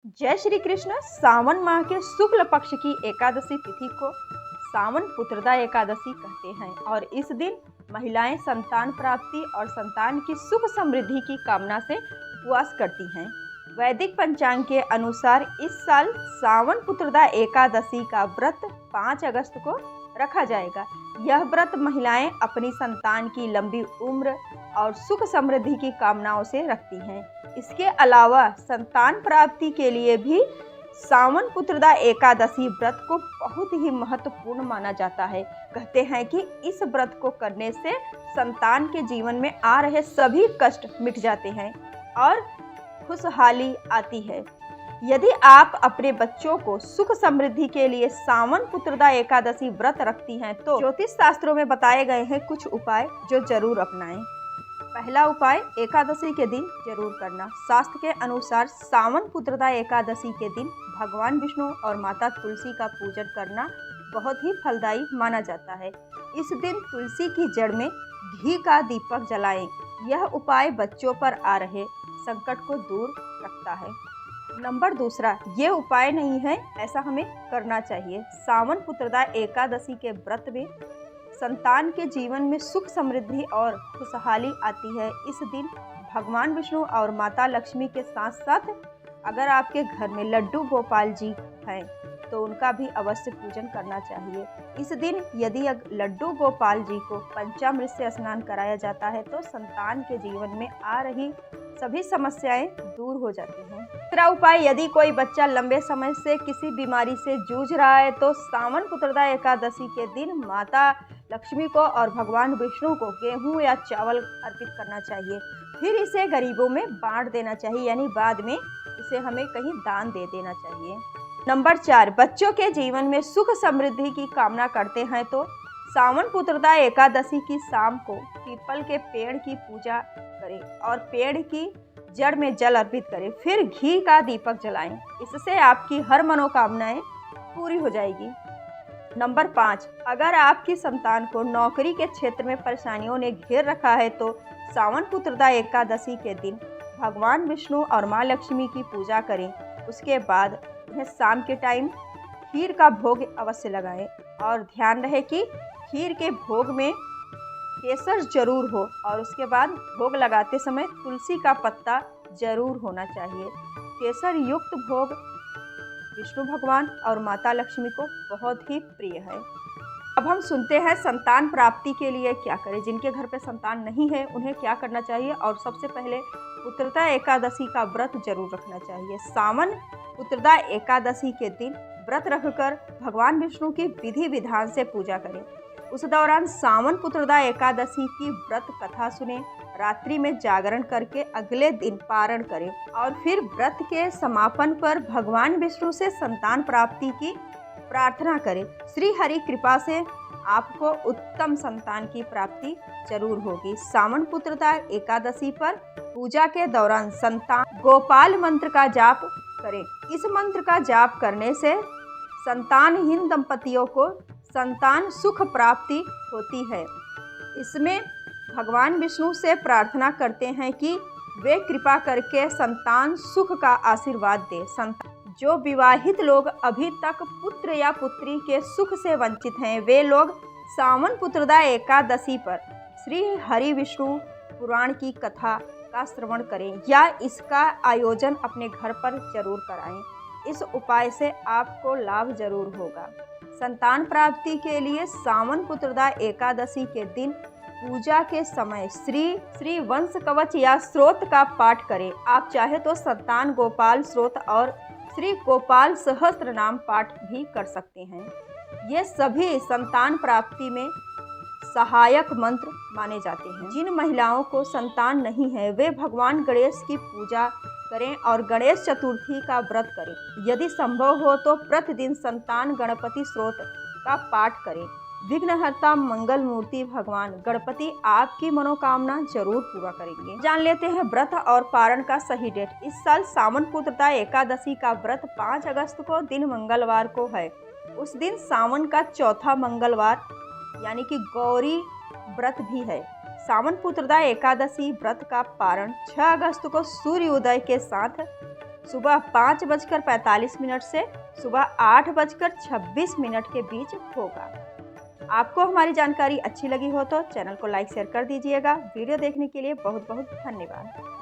जय श्री कृष्ण। सावन माह के शुक्ल पक्ष की एकादशी तिथि को सावन पुत्रदा एकादशी कहते हैं और इस दिन महिलाएं संतान प्राप्ति और संतान की सुख समृद्धि की कामना से उपवास करती हैं। वैदिक पंचांग के अनुसार इस साल सावन पुत्रदा एकादशी का व्रत 5 अगस्त को रखा जाएगा। यह व्रत महिलाएं अपनी संतान की लंबी उम्र और सुख समृद्धि की कामनाओं से रखती हैं। इसके अलावा संतान प्राप्ति के लिए भी सावन पुत्रदा एकादशी व्रत को बहुत ही महत्वपूर्ण माना जाता है। कहते हैं कि इस व्रत को करने से संतान के जीवन में आ रहे सभी कष्ट मिट जाते हैं और खुशहाली आती है। यदि आप अपने बच्चों को सुख समृद्धि के लिए सावन पुत्रदा एकादशी व्रत रखती हैं तो ज्योतिष शास्त्रों में बताए गए हैं कुछ उपाय जो जरूर अपनाएं। पहला उपाय एकादशी के दिन जरूर करना। शास्त्र के अनुसार सावन पुत्रदा एकादशी के दिन भगवान विष्णु और माता तुलसी का पूजन करना बहुत ही फलदायी माना जाता है। इस दिन तुलसी की जड़ में घी का दीपक जलाएं। यह उपाय बच्चों पर आ रहे संकट को दूर रखता है। नंबर दूसरा, ये उपाय नहीं है, ऐसा हमें करना चाहिए। सावन पुत्रदा एकादशी के व्रत में संतान के जीवन में सुख समृद्धि और खुशहाली आती है। इस दिन भगवान विष्णु और माता लक्ष्मी के साथ साथ अगर आपके घर में लड्डू गोपाल जी हैं तो उनका भी अवश्य पूजन करना चाहिए। इस दिन यदि लड्डू गोपाल जी को पंचामृत से स्नान कराया जाता है तो संतान के जीवन में आ रही सभी समस्याएं दूर हो जाती हैं। दूसरा उपाय, यदि कोई बच्चा लंबे समय से किसी बीमारी से जूझ रहा है तो सावन पुत्रदा एकादशी के दिन माता लक्ष्मी को और भगवान विष्णु को गेहूं या चावल अर्पित करना चाहिए। फिर इसे गरीबों में बांट देना चाहिए, यानी बाद में इसे हमें कहीं दान दे देना चाहिए। नंबर 4, बच्चों के जीवन में सुख समृद्धि की कामना करते हैं तो सावन पुत्रदा एकादशी की शाम को पीपल के पेड़ की पूजा करें और पेड़ की जड़ में जल अर्पित करें। फिर घी का दीपक जलाएं। इससे आपकी हर मनोकामनाएं पूरी हो जाएगी। नंबर 5, अगर आपकी संतान को नौकरी के क्षेत्र में परेशानियों ने घेर रखा है तो सावन पुत्रदा एकादशी के दिन भगवान विष्णु और माँ लक्ष्मी की पूजा करें। उसके बाद उन्हें शाम के टाइम खीर का भोग अवश्य लगाएं और ध्यान रहे कि खीर के भोग में केसर जरूर हो और उसके बाद भोग लगाते समय तुलसी का पत्ता जरूर होना चाहिए। केसर युक्त भोग विष्णु भगवान और माता लक्ष्मी को बहुत ही प्रिय है। अब हम सुनते हैं संतान प्राप्ति के लिए क्या करें। जिनके घर पे संतान नहीं है उन्हें क्या करना चाहिए। और सबसे पहले पुत्रदा एकादशी का व्रत जरूर रखना चाहिए। सावन पुत्रदा एकादशी के दिन व्रत रखकर भगवान विष्णु की विधि विधान से पूजा करें। उस दौरान सावन पुत्रदा एकादशी की व्रत कथा सुने, रात्रि में जागरण करके अगले दिन पारण करें और फिर व्रत के समापन पर भगवान विष्णु से संतान प्राप्ति की प्रार्थना करें। श्री हरि कृपा से आपको उत्तम संतान की प्राप्ति जरूर होगी। सावन पुत्रदा एकादशी पर पूजा के दौरान संतान गोपाल मंत्र का जाप करें। इस मंत्र का जाप करने से संतानहीन दंपतियों को संतान सुख प्राप्ति होती है। इसमें भगवान विष्णु से प्रार्थना करते हैं कि वे कृपा करके संतान सुख का आशीर्वाद दे। जो विवाहित लोग अभी तक पुत्र या पुत्री के सुख से वंचित हैं वे लोग सावन पुत्रदा एकादशी पर श्री हरि विष्णु पुराण की कथा का श्रवण करें या इसका आयोजन अपने घर पर जरूर कराएं। इस उपाय से आपको लाभ जरूर होगा। संतान प्राप्ति के लिए सावन पुत्रदा एकादशी के दिन पूजा के समय श्री वंश कवच या स्रोत का पाठ करें। आप चाहे तो संतान गोपाल स्रोत और श्री गोपाल सहस्त्र नाम पाठ भी कर सकते हैं। ये सभी संतान प्राप्ति में सहायक मंत्र माने जाते हैं। जिन महिलाओं को संतान नहीं है वे भगवान गणेश की पूजा करें और गणेश चतुर्थी का व्रत करें। यदि संभव हो तो प्रतिदिन संतान गणपति स्रोत का पाठ करें। विघ्नहर्ता मंगल मूर्ति भगवान गणपति आपकी मनोकामना जरूर पूरा करेंगे। जान लेते हैं व्रत और पारण का सही डेट। इस साल सावन पुत्रदा एकादशी का व्रत 5 अगस्त को दिन मंगलवार को है। उस दिन सावन का चौथा मंगलवार यानी कि गौरी व्रत भी है। सावन पुत्रदा एकादशी व्रत का पारण 6 अगस्त को सूर्योदय के साथ सुबह 5:45 से सुबह 8:26 के बीच होगा। आपको हमारी जानकारी अच्छी लगी हो तो चैनल को लाइक शेयर कर दीजिएगा। वीडियो देखने के लिए बहुत बहुत धन्यवाद।